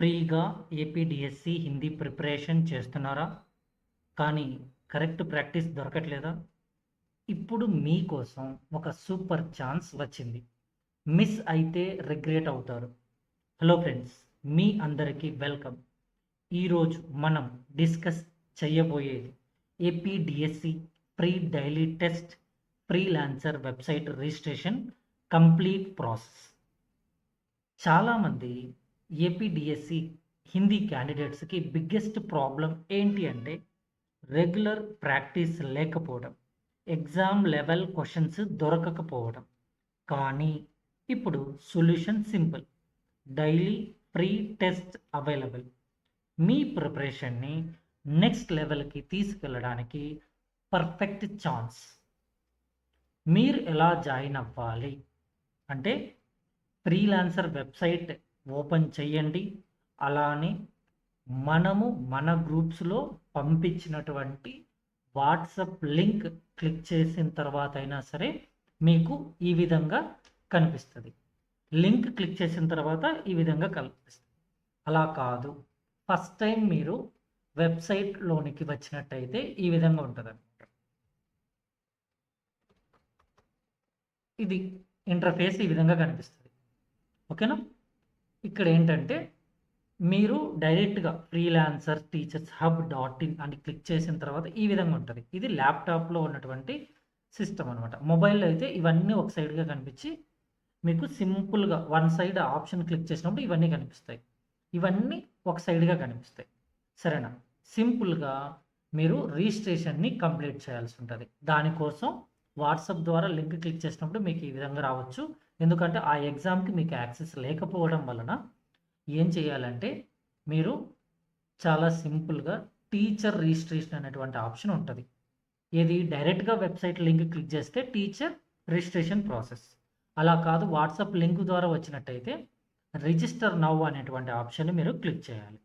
ఫ్రీగా APDSC Hindi preparation చేస్తున్నారా? కానీ కరెక్ట్ ప్రాక్టీస్ దొరకట్లేదా? ఇప్పుడు మీకోసం ఒక సూపర్ ఛాన్స్ వచ్చింది. మిస్ అయితే రిగ్రెట్ అవుతారు. హలో ఫ్రెండ్స్, మీ అందరికీ వెల్కమ్. ఈరోజు మనం డిస్కస్ చేయబోయేది APDSC pre daily test freelancer website registration complete process. చాలామంది ఏపీడిఎస్సి హిందీ క్యాండిడేట్స్కి బిగ్గెస్ట్ ప్రాబ్లం ఏంటి అంటే రెగ్యులర్ ప్రాక్టీస్ లేకపోవడం, ఎగ్జామ్ లెవెల్ క్వశ్చన్స్ దొరకకపోవడం. కానీ ఇప్పుడు solution simple. Daily free test available. మీ ప్రిపరేషన్ని నెక్స్ట్ లెవెల్కి తీసుకెళ్ళడానికి పర్ఫెక్ట్ ఛాన్స్. మీరు ఎలా జాయిన్ అవ్వాలి అంటే ఫ్రీలాన్సర్ వెబ్సైట్ ఓపెన్ చేయండి. అలానే మనము మన గ్రూప్స్లో పంపించినటువంటి వాట్సాప్ లింక్ క్లిక్ చేసిన తర్వాత అయినా సరే మీకు ఈ విధంగా కనిపిస్తుంది. లింక్ క్లిక్ చేసిన తర్వాత ఈ విధంగా కనిపిస్తుంది. అలా కాదు, ఫస్ట్ టైం మీరు వెబ్సైట్లోనికి వచ్చినట్టయితే ఈ విధంగా ఉంటుంది అనమాట. ఇది ఇంటర్ఫేస్ ఈ విధంగా కనిపిస్తుంది. ఓకేనా? ఇక్కడ ఏంటంటే మీరు డైరెక్ట్గా ఫ్రీలాన్సర్ టీచర్స్ హబ్ .in అని క్లిక్ చేసిన తర్వాత ఈ విధంగా ఉంటుంది. ఇది ల్యాప్టాప్లో ఉన్నటువంటి సిస్టమ్ అనమాట. మొబైల్లో అయితే ఇవన్నీ ఒక సైడ్గా కనిపించి మీకు సింపుల్గా వన్ సైడ్ ఆప్షన్ క్లిక్ చేసినప్పుడు ఇవన్నీ కనిపిస్తాయి. ఇవన్నీ ఒక సైడ్గా కనిపిస్తాయి. సరేనా? సింపుల్గా మీరు రిజిస్ట్రేషన్ని కంప్లీట్ చేయాల్సి ఉంటుంది. దానికోసం వాట్సాప్ ద్వారా లింక్ క్లిక్ చేసినప్పుడు మీకు ఈ విధంగా రావచ్చు. ఎందుకంటే ఆ ఎగ్జామ్కి మీకు యాక్సెస్ లేకపోవడం వలన ఏం చేయాలంటే మీరు చాలా సింపుల్గా టీచర్ రిజిస్ట్రేషన్ అనేటువంటి ఆప్షన్ ఉంటుంది. ఇది డైరెక్ట్గా వెబ్సైట్ లింక్ క్లిక్ చేస్తే టీచర్ రిజిస్ట్రేషన్ ప్రాసెస్. అలా కాదు, వాట్సాప్ లింక్ ద్వారా వచ్చినట్టయితే రిజిస్టర్ నౌ అనేటువంటి ఆప్షన్ మీరు క్లిక్ చేయాలి.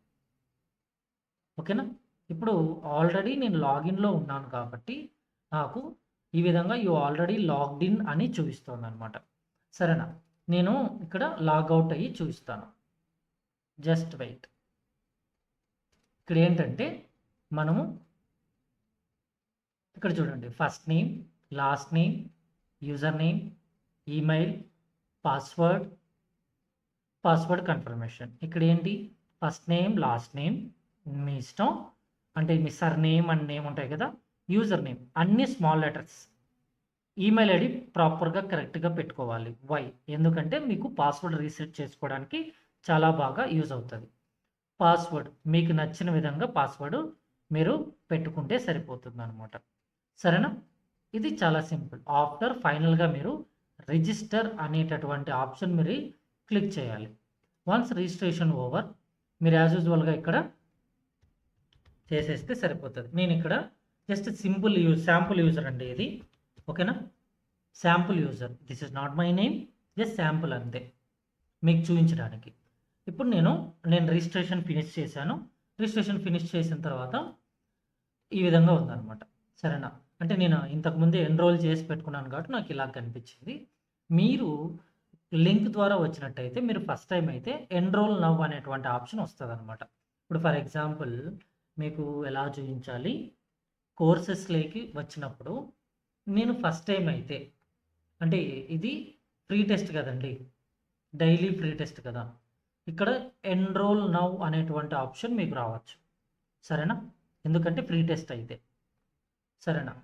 ఓకేనా? ఇప్పుడు ఆల్రెడీ నేను లాగిన్లో ఉన్నాను కాబట్టి నాకు ఈ విధంగా యూ ఆల్రెడీ లాగ్డ్ ఇన్ అని చూపిస్తుంది అనమాట. సరేనా? నేను ఇక్కడ లాగౌట్ అయ్యి చూపిస్తాను. Just wait. ఇక్కడ ఏంటంటే మనము ఇక్కడ చూడండి, first name, last name, user name, email, password confirmation. ఇక్కడ ఏంటి, ఫస్ట్ నేమ్, లాస్ట్ నేమ్ మీ ఇష్టం, అంటే మీ సర్ నేమ్ అండ్ నేమ్ ఉంటాయి కదా. యూజర్ నేమ్ అన్ని స్మాల్ లెటర్స్. ఈమెయిల్ ఐడి ప్రాపర్గా కరెక్ట్గా పెట్టుకోవాలి. వై? ఎందుకంటే మీకు పాస్వర్డ్ రీసెట్ చేసుకోవడానికి చాలా బాగా యూజ్ అవుతుంది. పాస్వర్డ్ మీకు నచ్చిన విధంగా పాస్వర్డ్ మీరు పెట్టుకుంటే సరిపోతుంది అనమాట. సరేనా? ఇది చాలా సింపుల్. ఆఫ్టర్ ఫైనల్గా మీరు రిజిస్టర్ అనేటటువంటి ఆప్షన్ మీరు క్లిక్ చేయాలి. వన్స్ రిజిస్ట్రేషన్ ఓవర్, మీరు యాజ్ యూజువల్గా ఇక్కడ చేసేస్తే సరిపోతుంది. నేను ఇక్కడ జస్ట్ సింపుల్ శాంపుల్ యూజర్ అండి ఇది. ఓకేనా? Sample user. This is not my name, just sample అంతే మీకు చూపించడానికి. ఇప్పుడు నేను రిజిస్ట్రేషన్ ఫినిష్ చేశాను. రిజిస్ట్రేషన్ ఫినిష్ చేసిన తర్వాత ఈ విధంగా ఉందన్నమాట. సరేనా? అంటే నేను ఇంతకుముందే ఎన్రోల్ చేసి పెట్టుకున్నాను కాబట్టి నాకు ఇలా కనిపించింది. మీరు లింక్ ద్వారా వచ్చినట్టయితే మీరు ఫస్ట్ టైం అయితే ఎన్రోల్ నవ్ అనేటువంటి ఆప్షన్ వస్తుంది అనమాట. ఇప్పుడు ఫర్ ఎగ్జాంపుల్ మీకు ఎలా చూపించాలి, కోర్సెస్లోకి వచ్చినప్పుడు నేను ఫస్ట్ టైం అయితే, అంటే ఇది ఫ్రీ టెస్ట్ కదండి, డైలీ ఫ్రీ టెస్ట్ కదా, ఇక్కడ ఎన్రోల్ నౌ అనేటువంటి ఆప్షన్ మీకు రావచ్చు. సరేనా? ఎందుకంటే ఫ్రీ టెస్ట్ అయితే. సరేనా?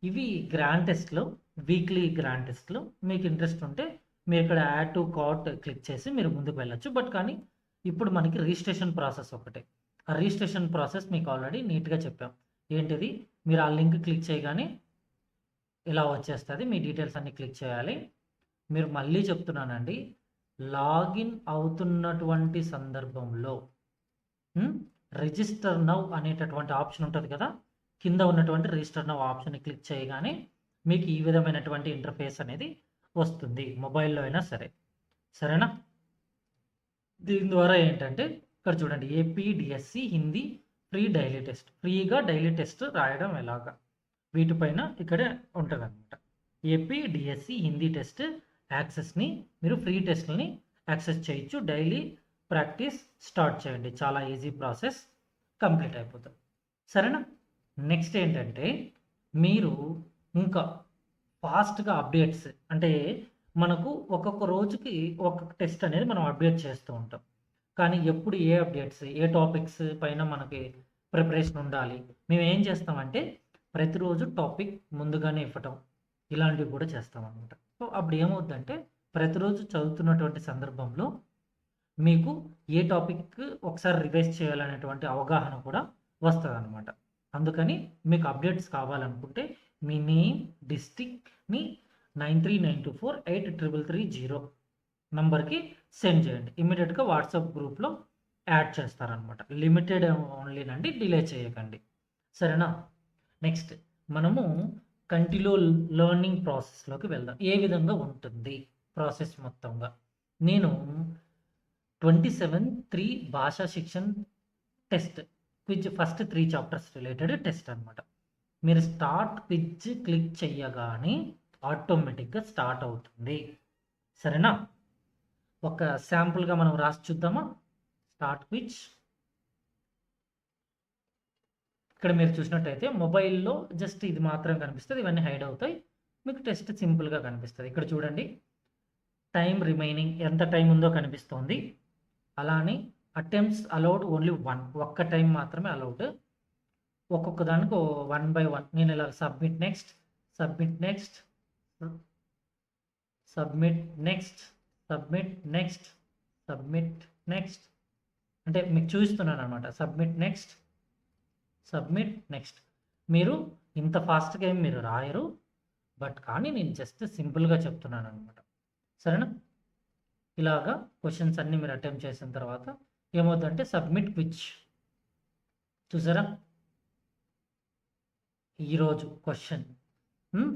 ఇవి గ్రాండ్ టెస్ట్లో, వీక్లీ గ్రాండ్ టెస్ట్లో మీకు ఇంట్రెస్ట్ ఉంటే మీరు ఇక్కడ యాడ్ టు కార్ట్ క్లిక్ చేసి మీరు ముందుకు వెళ్ళచ్చు. బట్ కానీ ఇప్పుడు మనకి రిజిస్ట్రేషన్ ప్రాసెస్ ఒకటే. ఆ రిజిస్ట్రేషన్ ప్రాసెస్ మీకు ఆల్రెడీ నీట్గా చెప్పాం. ఏంటిది, మీరు ఆ లింక్ క్లిక్ చేయగానే ఇలా వచ్చేస్తుంది. మీ డీటెయిల్స్ అన్ని క్లిక్ చేయాలి. మీరు మళ్ళీ చెప్తున్నానండి, లాగిన్ అవుతున్నటువంటి సందర్భంలో రిజిస్టర్ నౌ అనేటటువంటి ఆప్షన్ ఉంటుంది కదా, కింద ఉన్నటువంటి రిజిస్టర్ నౌ ఆప్షన్ క్లిక్ చేయగానే మీకు ఈ విధమైనటువంటి ఇంటర్ఫేస్ అనేది వస్తుంది, మొబైల్లో అయినా సరే. సరేనా? దీని ద్వారా ఏంటంటే ఇక్కడ చూడండి, APDSC Hindi free daily test, ఫ్రీగా డైలీ టెస్ట్ రాయడం ఎలాగా, వీటిపైన ఇక్కడే ఉంటుంది అనమాట. ఏపీడిఎస్సి హిందీ టెస్ట్ యాక్సెస్ని మీరు ఫ్రీ టెస్ట్ని యాక్సెస్ చేయొచ్చు. డైలీ ప్రాక్టీస్ స్టార్ట్ చేయండి. చాలా ఈజీ ప్రాసెస్, కంప్లీట్ అయిపోతుంది. సరేనా? నెక్స్ట్ ఏంటంటే మీరు ఇంకా ఫాస్ట్‌గా అప్డేట్స్ అంటే మనకు ఒక్కొక్క రోజుకి ఒక్కొక్క టెస్ట్ అనేది మనం అప్డేట్ చేస్తూ ఉంటాం. కానీ ఎప్పుడు ఏ అప్డేట్స్, ఏ టాపిక్స్ పైన మనకి ప్రిపరేషన్ ఉండాలి. మేమేం చేస్తామంటే ప్రతిరోజు టాపిక్ ముందుగానే ఇవ్వటం ఇలాంటివి కూడా చేస్తామనమాట. సో, అప్పుడు ఏమవుద్దంటే ప్రతిరోజు చదువుతున్నటువంటి సందర్భంలో మీకు ఏ టాపిక్ ఒకసారి రివైజ్ చేయాలనేటువంటి అవగాహన కూడా వస్తదనమాట. అందుకని మీకు అప్డేట్స్ కావాలనుకుంటే మీ నేమ్, డిస్ట్రిక్ట్‌ని 9392483330 నంబర్‌కి సెండ్ చేయండి. ఇమ్మీడియేట్‌గా వాట్సాప్ గ్రూప్‌లో యాడ్ చేస్తారనమాట. లిమిటెడ్ ఓన్లీనండి, డిలే చేయకండి. సరేనా? నెక్స్ట్ మనము కంటిన్యూ లెర్నింగ్ ప్రాసెస్‌లోకి వెళ్దాం. ఏ విధంగా ఉంటుంది ప్రాసెస్ మొత్తంగా? నేను 27 భాషా శిక్షణ test quiz first 3 chapters related test అనమాట. మీరు స్టార్ట్ క్విజ్ క్లిక్ చెయ్యగానే ఆటోమేటిక్‌గా స్టార్ట్ అవుతుంది. సరేనా? ఒక శాంపుల్‌గా మనం రాసి చూద్దామా? Start quiz. ఇక్కడ మీరు చూసినట్టయితే మొబైల్‌లో జస్ట్ ఇది మాత్రం కనిపిస్తది. ఇవన్నీ హైడ్ అవుతాయి. మీకు టెస్ట్ సింపుల్‌గా కనిపిస్తది. ఇక్కడ చూడండి. టైమ్ రిమైనింగ్ ఎంత టైం ఉందో కనిపిస్తోంది. అలానే అటెంప్ట్స్ అలౌడ్ ఓన్లీ 1. ఒక్క టైం మాత్రమే అలౌడ్. ఒక్కొక్క దానికి 1 బై 1 నేను ఇలా submit next, submit next, submit next, submit next, submit next అంటే మీకు చూపిస్తున్నాననమాట. Submit next, submit next. మీరు ఇంత ఫాస్ట్‌గా ఏమి మీరు రాయరు. బట్ కానీ నేను జస్ట్ సింపుల్‌గా చెప్తున్నాననమాట. సరేనా? ఇలాగా క్వెషన్స్ అన్నీ మీరు అటెంప్ట్ చేసిన తర్వాత ఏమవుద్దంటే సబ్మిట్ క్విజ్. చూసారా? ఈరోజు క్వెషన్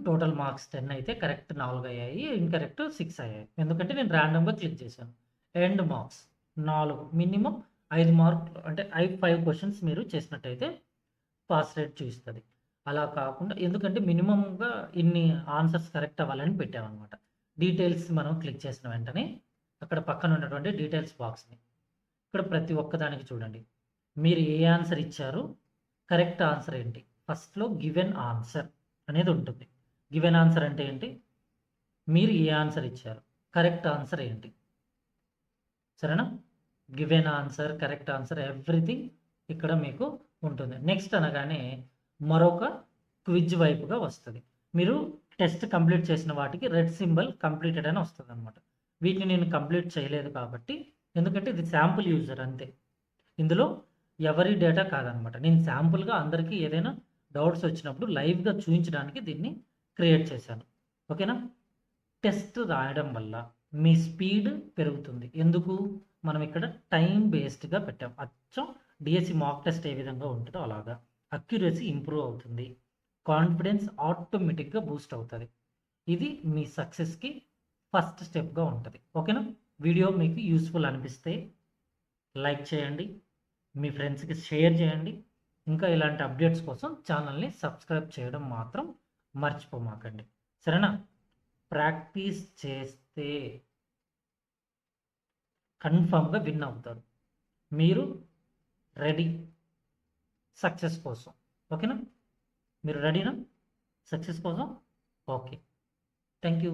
టోటల్ మార్క్స్ 10 అయితే కరెక్ట్ 4 అయ్యాయి. ఇన్‌కరెక్ట్ 6 అయ్యాయి. ఎందుకంటే నేను ర్యాండమ్‌గా క్లిక్ చేశాను. ఎండ్ మార్క్స్ 4 మినిమమ్ 5 మార్కులు అంటే 5 క్వెషన్స్ మీరు చేసినట్టయితే పాస్ రేట్ చూపిస్తది. అలా కాకుండా ఎందుకంటే మినిమమ్‌గా ఇన్ని ఆన్సర్స్ కరెక్ట్ అవ్వాలని పెట్టామనమాట. డీటెయిల్స్ మనం క్లిక్ చేసిన వెంటనే అక్కడ పక్కన ఉన్నటువంటి డీటెయిల్స్ బాక్స్‌ని ఇక్కడ ప్రతి ఒక్క దానికి చూడండి. మీరు ఏ ఆన్సర్ ఇచ్చారు? కరెక్ట్ ఆన్సర్ ఏంటి? ఫస్ట్‌లో గివెన్ ఆన్సర్ అనేది ఉంటుంది. గివెన్ ఆన్సర్ అంటే ఏంటి? మీరు ఏ ఆన్సర్ ఇచ్చారు? కరెక్ట్ ఆన్సర్ ఏంటి? సరేనా? Given answer, correct answer everything ఇక్కడ మీకు ఉంటుంది. నెక్స్ట్ అనగానే మరొక క్విజ్ వైపుగా వస్తది. మీరు టెస్ట్ కంప్లీట్ చేసిన వాటికి రెడ్ సింబల్ కంప్లీటెడ్ అని వస్తదనమాట. వీటిని నేను కంప్లీట్ చేయలేదు కాబట్టి ఎందుకంటే ఇది శాంపుల్ యూజర్ అంతే. ఇందులో ఎవరి డేటా కాదనమాట. నేను శాంపుల్‌గా అందరికీ ఏదైనా డౌట్స్ వచ్చినప్పుడు లైవ్‌గా చూయించడానికి దీన్ని క్రియేట్ చేశాను. ఓకేనా? టెస్ట్ రాయడం వల్ల మీ స్పీడ్ పెరుగుతుంది. ఎందుకు? మనం ఇక్కడ టైమ్ బేస్డ్‌గా పెట్టాం. అచ్చం డీఎస్సీ మాక్ టెస్ట్ ఏ విధంగా ఉంటదో అలాగా. అక్యురసీ ఇంప్రూవ్ అవుతుంది. కాన్ఫిడెన్స్ ఆటోమేటిక్‌గా బూస్ట్ అవుతది. ఇది మీ సక్సెస్‌కి ఫస్ట్ స్టెప్‌గా ఉంటది. ఓకేనా? వీడియో మీకు యూజ్‌ఫుల్ అనిపిస్తే లైక్ చేయండి. మీ ఫ్రెండ్స్‌కి షేర్ చేయండి. ఇంకా ఇలాంటి అప్డేట్స్ కోసం ఛానల్‌ని సబ్స్క్రైబ్ చేయడం మాత్రం మర్చిపోమాకండి. సరేనా? ప్రాక్టీస్ చేస్తే కన్ఫర్మ్‌గా విన్ అవుతారు. మీరు రెడీ సక్సెస్ కోసం. ఓకేనా? మీరు రెడీనా? సక్సెస్ కోసం? ఓకే. Thank you.